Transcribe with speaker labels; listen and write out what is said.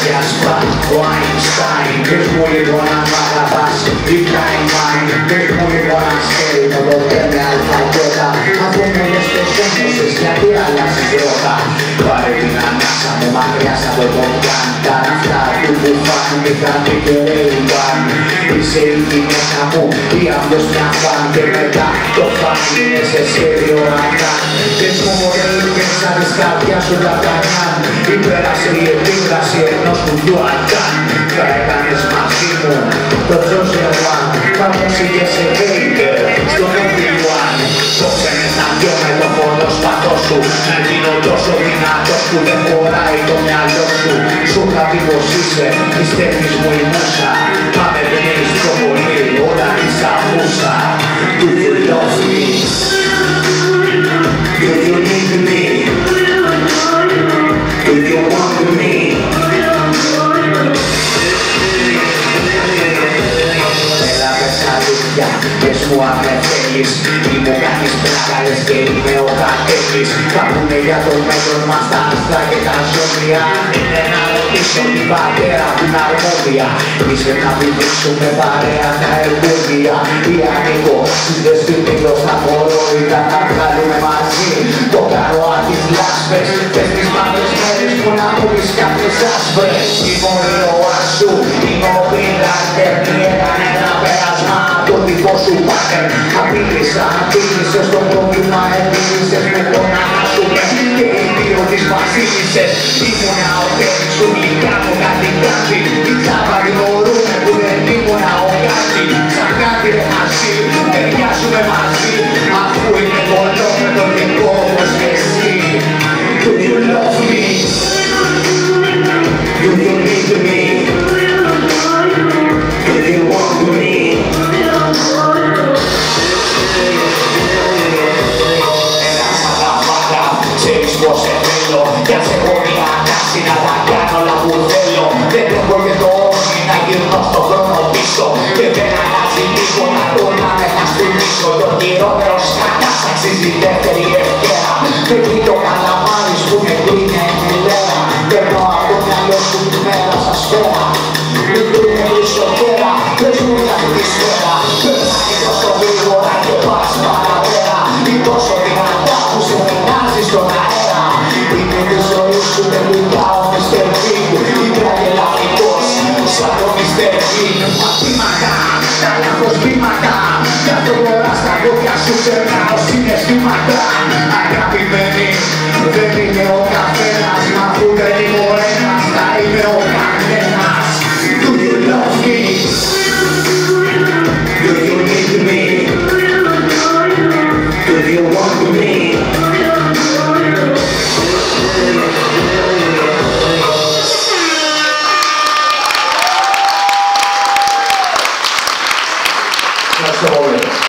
Speaker 1: διάσπα ο Einstein. Πες μου λίγο να μ' αγαπάς, δίπλα η mind. Πες μου λίγο να σχέλνω ποτέ με αλφαβήτα. Αφού μου λες πως ένωσες, γιατί αλλάζεις ρότα. Πάρε την ανάσα μου μακριά σαν το κομπιάν. Τα ναυτά του που φάνουν μηχανή και ρέιμπαν. Είσαι η γυναίκα μου ή απλώς μια φαν. Και μετά το φαν είναι σε σχέδιο ρατάν. Πες μου μωρέ μέσα της καρδιάς σου τα κανάν. Υπέρασε η επίδραση ενός κουτού αντάν. Θα έκανες μαζί μου το Chosen One. Θα μου σίγες σε Vader στον Obi-Wan. Δώσε με να πιω με το ποδόσπαθό σου. Να γίνω τόσο δυνατός που δεν χωράει το μυαλό σου. Σου είχα πει πως είσαι της τέχνης μου η μούσα. Μα με πνέεις πιο πολύ όλα της αφούσα. Do you love me? Do you need me? Do you want me? Έλα πες αλήθεια, πες μου αν με θέλεις. Ή μου κάνεις πλάκα λες και είμαι ο κατέλης. Θα πούνε για το μέλλον μας τα άστρα και τα ζώδια. Είναι να ρωτήσω την πατέρα την αρμόδια. Είσαι να πηδήξουμε παρέα τα εργούδια. Ή ανοίγω στις φίλους θα μπορώ ή θα τα βγάλουμε μαζί. Το καρόα της λάσπες, πες τις μαύρες μέρες που να μου πεις κάποιες άσπρες. Είμαι ο ηρωάς σου, είμαι ο πειράτερ. Τι έκανε ένα πέρασμα το δικό σου πάτερ. Απείλησες το πρόβλημα, επίλυσες με τον άνα σου. Και οι δύο τις βασίλισσες. Ήμουνα ο θέλης σου, γλυκά μου κάτι κάτι. Οι τσάπα γνωρούμε που δεν ήμουνα ο κάτι. Σαν κάτι ρε μαζί, ταιριάζουμε μαζί. Αφού είναι πολλό με τον δικό όπως και εσύ. Do you love me? Do you need me? Do you want me? Ξέρεις πως σε θέλω, κι ας έχω μια τάση να τα κάνω όλα που θέλω. Δεν έχω και το όχι να γυρνώ στον χρόνο πίσω. Και δεν αλλάζει τίποτα το να με θα στυλίσω. Το χειρότερο σκατάς αξίζει δεύτερη ευκαιρία. Δεν κλείτω καλαμάρις που με κλείνει ημιλέρα. Παίρνω από το μυαλό σου τη μέρα σας φέρα. Μην κλείνε πίσω πέρα, πες μου για τη σφαίρα. Περνάει τόσο γρήγορα και πας παραπέρα. Ή τόσο δυνατά που σε φαινάζει στον αέρα. Είναι τη ζωή σου τελικά ο Mr. Big. Υπεραγελαφικός σαν το Mr. Big. Μαθήματα, τα λάθος βήματα. Για το τώρα στα πόδια σου περνάω συναισθήματα. Αγαπημένη, δεν είναι